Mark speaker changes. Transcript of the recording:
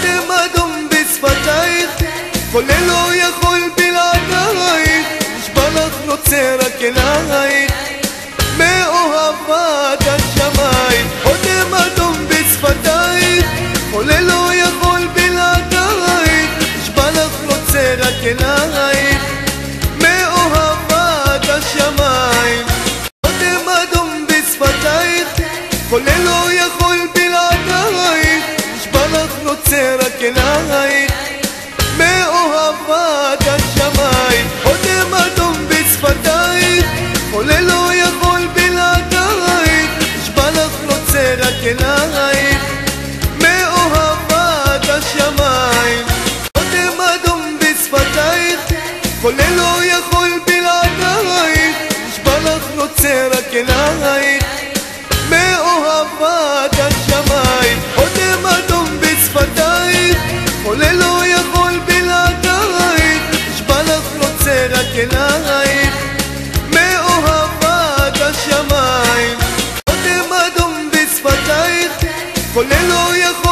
Speaker 1: אודם אדום בשפתייך, חולה לא יכול בלעדייך, נשבע לך נוצר רק אלייך, מאוהבת השמיים. אודם אדום בשפתייך, חולה לא יכול בלעדייך, נשבע לך נוצר רק אלייך, מאוהבת השמיים. אודם אדום בשפתייך, חולה לא יכול בלעדייך, נשבע לך נוצר רק אלייך, מאוהבת השמיים. אודם אדום בשפתייך, חולה לא יכול בלעדייך, נשבע לך נוצר רק אלייך, מאוהבת השמיים. אודם אדום בשפתייך, חולה לא יכול בלעדייך, נשבע לך נוצר רק אלייך, מאוהבת השמיים. אודם אדום בשפתייך, חולה לא יכול בלעדייך, נשבע לך נוצר רק אלייך, מאוהבת השמיים. אודם אדום בשפתייך, חולה לא יכול